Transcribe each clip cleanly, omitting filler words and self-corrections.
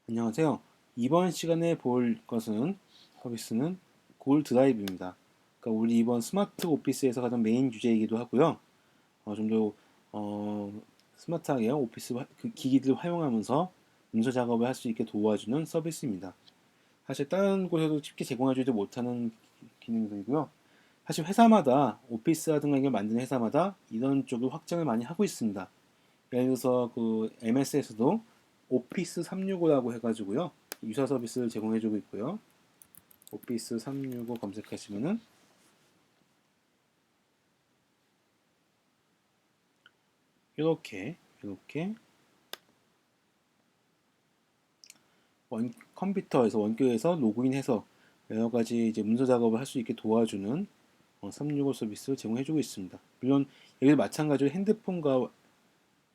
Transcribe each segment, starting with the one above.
안녕하세요. 이번 시간에 볼 것은 서비스는 구글 드라이브입니다. 그러니까 우리 이번 스마트 오피스에서 가장 메인 주제이기도 하고요. 좀 더 스마트하게 오피스 그 기기들을 활용하면서 문서 작업을 할 수 있게 도와주는 서비스입니다. 사실 다른 곳에도 쉽게 제공해주지 못하는 기능들이고요. 사실 회사마다 오피스라든가 이걸 만드는 회사마다 이런 쪽을 확장을 많이 하고 있습니다. 예를 들어서 그 MS에서도 오피스 365라고 해가지고요. 유사 서비스를 제공해주고 있고요. 오피스 365 검색하시면은 이렇게 컴퓨터에서 원격에서 로그인해서 여러 가지 이제 문서 작업을 할 수 있게 도와주는 365 서비스를 제공해주고 있습니다. 물론 여기 마찬가지로 핸드폰과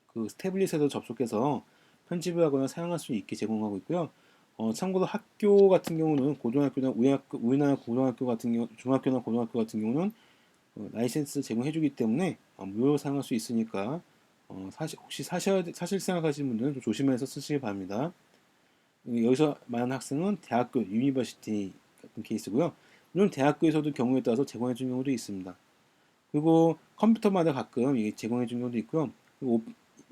그 태블릿에도 접속해서 편집을 하거나 사용할 수 있게 제공하고 있고요. 참고로 학교 같은 경우는 고등학교나 우리나라 고등학교 같은 경우 중학교나 고등학교 같은 경우는 라이센스 제공해주기 때문에 무료로 사용할 수 있으니까 혹시 사실 생각하시는 분들은 좀 조심해서 쓰시기 바랍니다. 여기서 말하는 학생은 대학교, 유니버시티 같은 케이스고요. 물론 대학교에서도 경우에 따라서 제공해주는 경우도 있습니다. 그리고 컴퓨터마다 가끔 이게 제공해주는 경우도 있고요. 그리고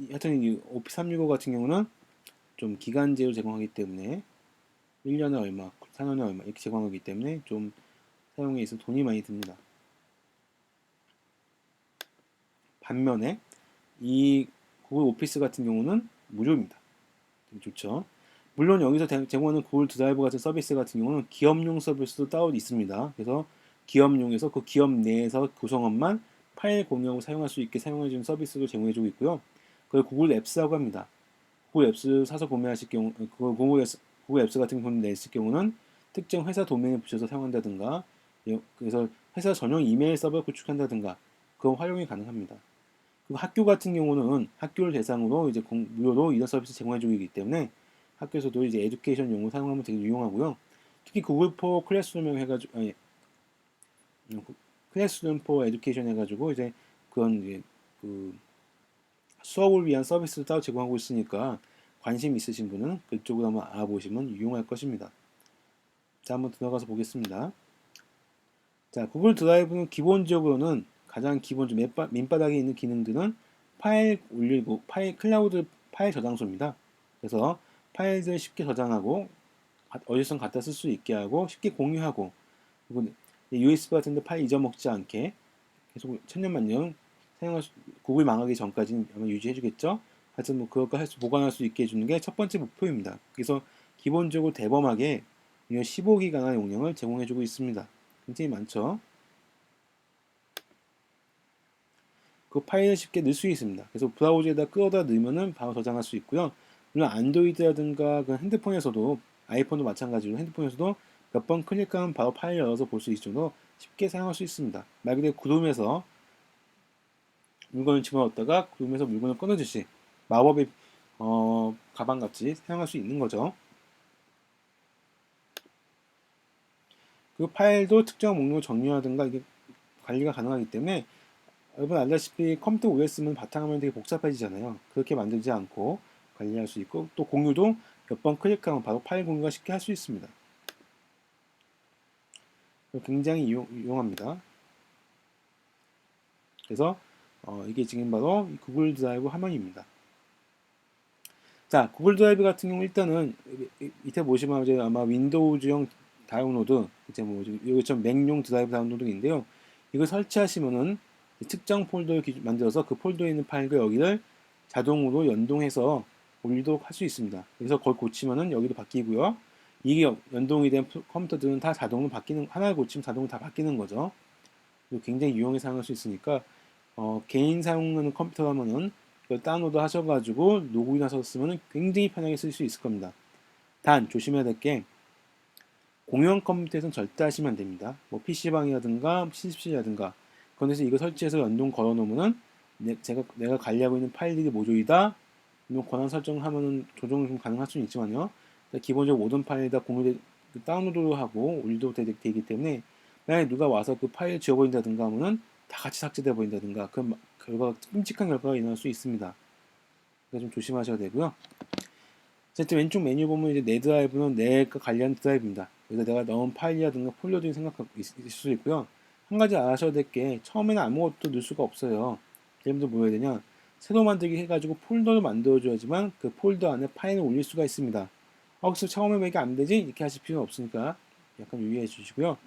하여튼 이 오피스 365 같은 경우는 좀 기간제로 제공하기 때문에 1년에 얼마, 4년에 얼마 이렇게 제공하기 때문에 좀 사용에 있어서 돈이 많이 듭니다. 반면에 이 구글 오피스 같은 경우는 무료입니다. 되게 좋죠. 물론 여기서 제공하는 구글 드라이브 같은 서비스 같은 경우는 기업용 서비스도 따로 있습니다. 그래서 기업용에서 그 기업 내에서 구성원만 파일 공유하고 사용할 수 있게 사용해주는 서비스도 제공해주고 있고요. 그걸 구글 앱스라고 합니다. 구글 앱스 사서 구매하실 경우, 구글 앱스 같은 경우는 냈을 경우는 특정 회사 도메인을 붙여서 사용한다든가, 그래서 회사 전용 이메일 서버 구축한다든가, 그런 활용이 가능합니다. 그리고 학교 같은 경우는 학교를 대상으로 이제 무료로 이런 서비스 제공해주고 있기 때문에 학교에서도 이제 에듀케이션용으로 사용하면 되게 유용하고요. 특히 구글 포 클래스룸 해가지고, 아니, 클래스룸 포 에듀케이션 해가지고 이제 그런 이제 그 수업을 위한 서비스를 따로 제공하고 있으니까 관심 있으신 분은 그쪽으로 한번 알아보시면 유용할 것입니다. 자, 한번 들어가서 보겠습니다. 자, 구글 드라이브는 기본적으로는 가장 기본적 밑바닥에 있는 기능들은 파일 올리고 클라우드 파일 저장소입니다. 그래서 파일들 쉽게 저장하고 어디선 갖다 쓸 수 있게 하고 쉽게 공유하고 그리고 USB 같은 데 파일 잊어먹지 않게 계속 천년만년 구글 망하기 전까지는 아마 유지해 주겠죠. 하여튼 뭐 그것과 보관할 수 있게 해주는 게 첫 번째 목표입니다. 그래서 기본적으로 대범하게 15기가나 용량을 제공해 주고 있습니다. 굉장히 많죠. 그 파일을 쉽게 넣을 수 있습니다. 그래서 브라우저에다 끌어다 넣으면은 바로 저장할 수 있고요. 물론 안드로이드라든가 그 핸드폰에서도 아이폰도 마찬가지로 핸드폰에서도 몇 번 클릭하면 바로 파일 열어서 볼 수 있을 정도로 쉽게 사용할 수 있습니다. 말 그대로 구름에서 물건을 집어넣었다가 구름에서 물건을 꺼내듯이 마법의 가방같이 사용할 수 있는 거죠. 그 파일도 특정 목록을 정리하든가 이게 관리가 가능하기 때문에 여러분 알다시피 컴퓨터 OS는 바탕화면이 되게 복잡해지잖아요. 그렇게 만들지 않고 관리할 수 있고 또 공유도 몇 번 클릭하면 바로 파일 공유가 쉽게 할 수 있습니다. 굉장히 유용합니다. 그래서 이게 지금 바로 구글 드라이브 화면입니다. 자, 구글 드라이브 같은 경우 일단은 밑에 보시면 이제 아마 윈도우즈용 다운로드, 이제 뭐 이것처럼 맥용 드라이브 다운로드인데요. 이걸 설치하시면은 특정 폴더를 만들어서 그 폴더에 있는 파일과 여기를 자동으로 연동해서 올리도록 할 수 있습니다. 그래서 그걸 고치면은 여기도 바뀌고요. 이게 연동이 된 컴퓨터들은 다 자동으로 바뀌는, 하나를 고치면 자동으로 다 바뀌는 거죠. 굉장히 유용하게 사용할 수 있으니까 개인 사용하는 컴퓨터라면은 이걸 다운로드 하셔가지고 로그인 하셔서 쓰면 굉장히 편하게 쓸 수 있을 겁니다. 단 조심해야 될 게 공용 컴퓨터에서는 절대 하시면 안 됩니다. 뭐 PC방이라든가 CCP라든가 그런 데서 이거 설치해서 연동 걸어 놓으면은 내가 관리하고 있는 파일들이 모조리다 권한 설정하면은 조정이 좀 가능할 수는 있지만요. 기본적으로 모든 파일이 다 다운로드 하고 올리도 되기 때문에 만약에 누가 와서 그 파일 지워버린다든가 하면은 다 같이 삭제돼 버린다든가 그런 끔찍한 결과가 일어날 수 있습니다. 그러니까 좀 조심하셔야 되고요. 어쨌든 왼쪽 메뉴 보면 이제 내 드라이브는 내가 관리한 드라이브입니다. 그래서 내가 넣은 파일이라든가 폴더 등이 생각하고 있을 수 있고요. 한 가지 아셔야 될 게 처음에는 아무것도 넣을 수가 없어요. 예를 들어 뭐 해야 되냐? 새로 만들기 해가지고 폴더를 만들어줘야지만 그 폴더 안에 파일을 올릴 수가 있습니다. 혹시 처음에 왜 이게 안 되지? 이렇게 하실 필요는 없으니까 약간 유의해 주시고요.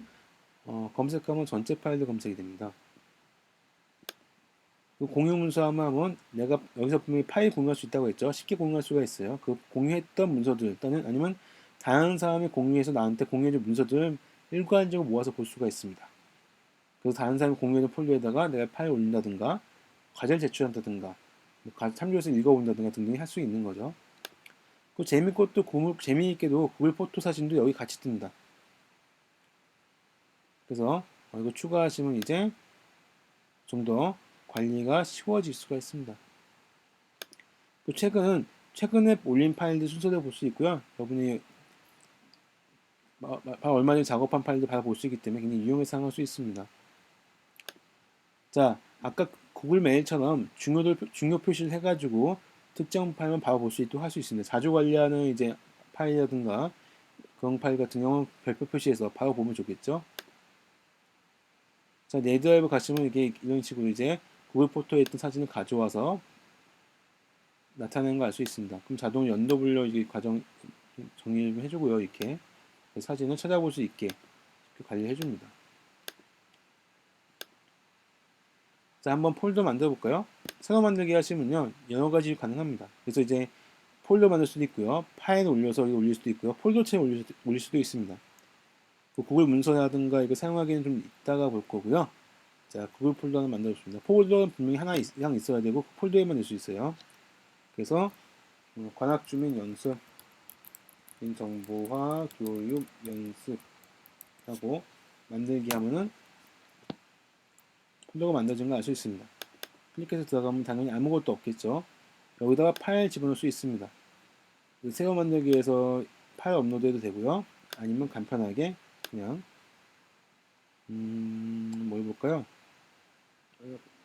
검색하면 전체 파일도 검색이 됩니다. 그 공유 문서하면 내가 여기서 분명히 파일 공유할 수 있다고 했죠. 쉽게 공유할 수가 있어요. 그 공유했던 문서들 또는 아니면 다른 사람이 공유해서 나한테 공유해준 문서들을 일괄적으로 모아서 볼 수가 있습니다. 그래서 다른 사람이 공유해준 폴더에다가 내가 파일 올린다든가 과제를 제출한다든가 참조해서 읽어본다든가 등등이 할 수 있는 거죠. 그 재밌고 또 재미있게도 구글 포토 사진도 여기 같이 뜹니다. 그래서 이거 추가하시면 이제 좀 더 관리가 쉬워질 수가 있습니다. 또 최근에 올린 파일들 순서대로 볼 수 있고요. 여러분이 얼마 전에 작업한 파일들 바로 볼 수 있기 때문에 굉장히 유용해서 사용할 수 있습니다. 자, 아까 구글 메일처럼 중요 표시를 해가지고 특정 파일만 바로 볼 수 있도록 할 수 있습니다. 자주 관리하는 이제 파일이라든가 그런 파일 같은 경우는 별표 표시해서 바로 보면 좋겠죠. 자, 내 드라이브 가시면 이게 이런 식으로 이제 구글 포토에 있던 사진을 가져와서 나타내는 걸 알 수 있습니다. 그럼 자동 연도별로 이게 과정 정리를 해주고요. 이렇게 사진을 찾아볼 수 있게 관리해 줍니다. 자, 한번 폴더 만들어 볼까요? 새로 만들기 하시면요, 여러 가지 가능합니다. 그래서 이제 폴더 만들 수도 있고요, 파일 올려서 올릴 수도 있고요, 폴더체 올릴 수도 있습니다. 그 구글 문서라든가 이거 사용하기는 좀 이따가 볼 거고요. 자, 구글 폴더는 만들었습니다. 폴더는 분명히 하나 이상 있어야 되고 그 폴더에만 넣을 수 있어요. 그래서 관악주민 연습, 정보화 교육 연습하고 만들기 하면은 폴더가 만들어진 걸 알 수 있습니다. 클릭해서 들어가면 당연히 아무것도 없겠죠. 여기다가 파일 집어넣을 수 있습니다. 새로 만들기 위해서 파일 업로드해도 되고요. 아니면 간편하게 그냥 뭐 해볼까요?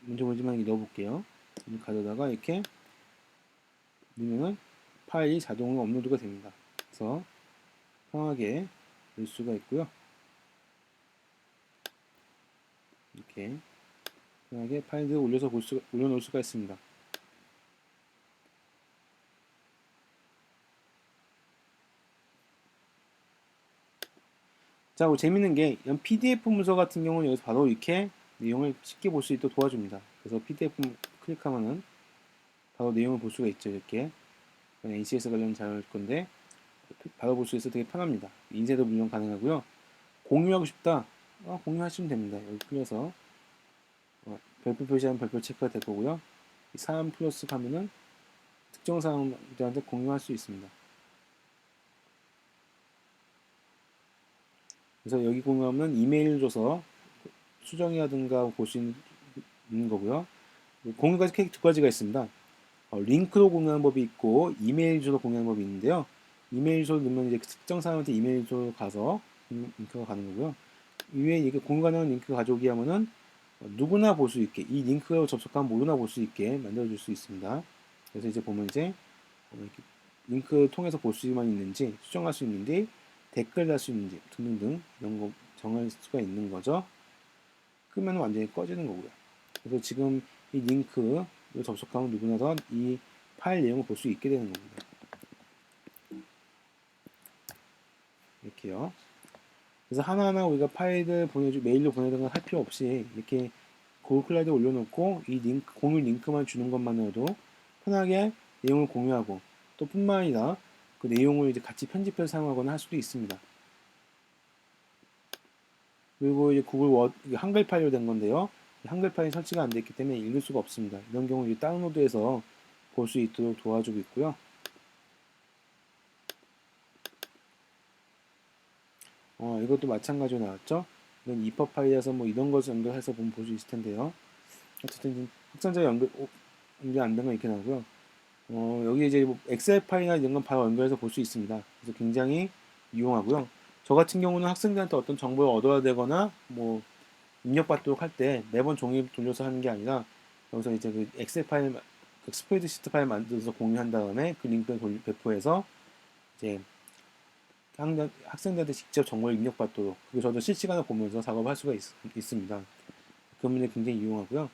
먼저 보지만 넣어볼게요. 가져다가 이렇게 넣으면 파일이 자동으로 업로드가 됩니다. 그래서 편하게 넣을 수가 있고요. 이렇게 편하게 파일들을 올려놓을 수가 있습니다. 자, 재밌는 게 이런 PDF 문서 같은 경우는 여기서 바로 이렇게 내용을 쉽게 볼 수 있도록 도와줍니다. 그래서 PDF 클릭하면은 바로 내용을 볼 수가 있죠. 이렇게 NCS 관련 자료일 건데 바로 볼 수 있어서 되게 편합니다. 인쇄도 물론 가능하고요. 공유하고 싶다. 공유하시면 됩니다. 여기 클려서 별표 표시하면 별표 체크가 될 거고요. 사람 플러스 하면은 특정 사람들한테 공유할 수 있습니다. 그래서 여기 공유하면 이메일 줘서 수정이라든가 볼 수 있는 거고요. 공유가 두 가지가 있습니다. 링크로 공유하는 법이 있고 이메일 주로 공유하는 법이 있는데요. 이메일 주로 넣으면 이제 특정 사람한테 이메일 주로 가서 링크가 가는 거고요. 이외에 이게 공유 가능한 링크 가져오기 하면은 누구나 볼 수 있게 이 링크로 접속하면 모두나 볼 수 있게 만들어줄 수 있습니다. 그래서 이제 보면 이제 링크 통해서 볼 수만 있는지 수정할 수 있는지 댓글 달 수 있는지 등등등 이런 거 정할 수가 있는 거죠. 끄면 완전히 꺼지는 거고요. 그래서 지금 이 링크로 접속하면 누구나 다 이 파일 내용을 볼 수 있게 되는 겁니다. 이렇게요. 그래서 하나하나 우리가 파일을 메일로 보내는 걸 할 필요 없이 이렇게 구글 클라우드에 올려놓고 이 공유 링크만 주는 것만으로도 편하게 내용을 공유하고 또 뿐만 아니라 그 내용을 이제 같이 편집해서 사용하거나 할 수도 있습니다. 그리고 이제 구글 워드 한글 파일로 된 건데요. 한글 파일이 설치가 안 됐기 때문에 읽을 수가 없습니다. 이런 경우 이제 다운로드해서 볼 수 있도록 도와주고 있고요. 이것도 마찬가지로 나왔죠. 이건 EPUB 파일이라서 뭐 이런 것을 연결해서 보면 볼 수 있을 텐데요. 어쨌든 확장자 연결 안 된 건 이렇게 나오고요. 여기 이제 뭐 엑셀 파일이나 이런 건 바로 연결해서 볼 수 있습니다. 그래서 굉장히 유용하고요. 저 같은 경우는 학생들한테 어떤 정보를 얻어야 되거나 뭐 입력받도록 할 때 매번 종이 돌려서 하는 게 아니라 여기서 이제 그 엑셀 파일, 그 스프레드시트 파일 만들어서 공유한 다음에 그 링크를 배포해서 이제 학생들한테 직접 정보를 입력받도록, 그리고 저도 실시간으로 보면서 작업할 수가 있습니다. 그 문제 굉장히 유용하고요.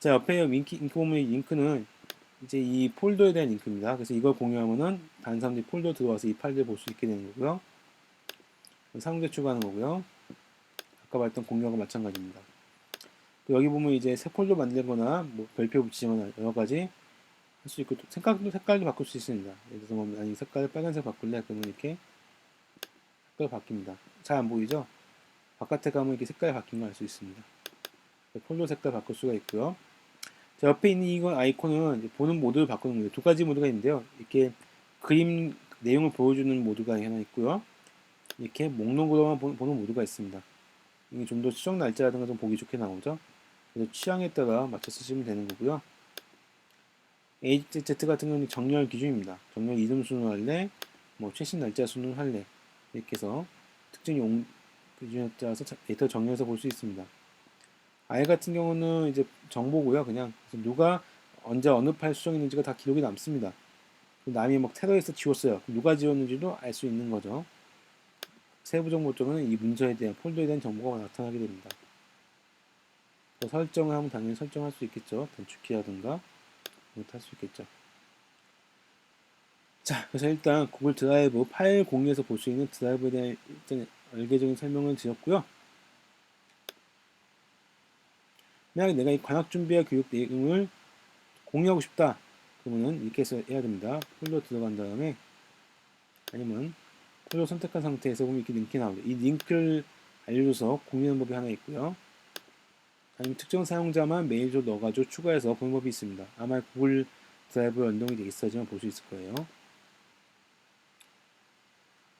자, 옆에 링크 보면 이 링크는 이제 이 폴더에 대한 링크입니다. 그래서 이걸 공유하면은 다른 사람들이 폴더 들어와서 이 파일을 볼 수 있게 되는 거고요. 상대 추가하는 거고요. 아까 말했던 공유하고 마찬가지입니다. 여기 보면 이제 새 폴더 만들거나 뭐 별표 붙이거나 여러 가지 할 수 있고, 또 색깔도 바꿀 수 있습니다. 예를 들어서 뭐 아니 색깔을 빨간색 바꿀래 그러면 이렇게 색깔 바뀝니다. 잘 안 보이죠? 바깥에 가면 이렇게 색깔이 바뀐 걸 알 수 있습니다. 폴더 색깔 바꿀 수가 있고요. 자, 옆에 있는 이건 아이콘은 보는 모드를 바꾸는 거예요. 두 가지 모드가 있는데요. 이렇게 그림 내용을 보여주는 모드가 하나 있고요. 이렇게 목록으로만 보는 모드가 있습니다. 이게 좀 더 수정 날짜라든가 좀 보기 좋게 나오죠. 그래서 취향에 따라 맞춰 쓰시면 되는 거고요. AZ 같은 경우는 정렬 기준입니다. 정렬 이름 순으로 할래, 뭐 최신 날짜 순으로 할래, 이렇게 해서 특정 기준에 따라서 데이터 정렬해서 볼 수 있습니다. R 같은 경우는 이제 정보고요. 그냥 그래서 누가 언제 어느 파일 수정했는지가 다 기록이 남습니다. 남이 막 테러해서 지웠어요. 누가 지웠는지도 알 수 있는 거죠. 세부 정보 쪽은 이 문서에 대한 폴더에 대한 정보가 나타나게 됩니다. 설정을 하면 당연히 설정할 수 있겠죠. 단축키라든가 이것도 할 수 있겠죠. 자, 그래서 일단 구글 드라이브 파일 공유해서 볼 수 있는 드라이브에 대한 일단 얼개적인 설명을 드렸고요. 만약에 내가 이 관학 준비와 교육 내용을 공유하고 싶다. 그러면은 이렇게 해서 해야 됩니다. 폴더 들어간 다음에 아니면 폴더 선택한 상태에서 보면 이렇게 링크 나오죠. 이 링크를 알려줘서 공유하는 법이 하나 있고요. 아니면 특정 사용자만 메일로 넣어가지고 추가해서 보는 법이 있습니다. 아마 구글 드라이브 연동이 되어 있어야지만 볼 수 있을 거예요.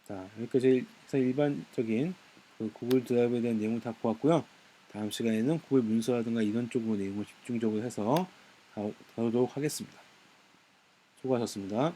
자, 여기까지 해서 일반적인 그 구글 드라이브에 대한 내용을 다 보았고요. 다음 시간에는 구글 문서라든가 이런 쪽으로 내용을 집중적으로 해서 다루도록 하겠습니다. 수고하셨습니다.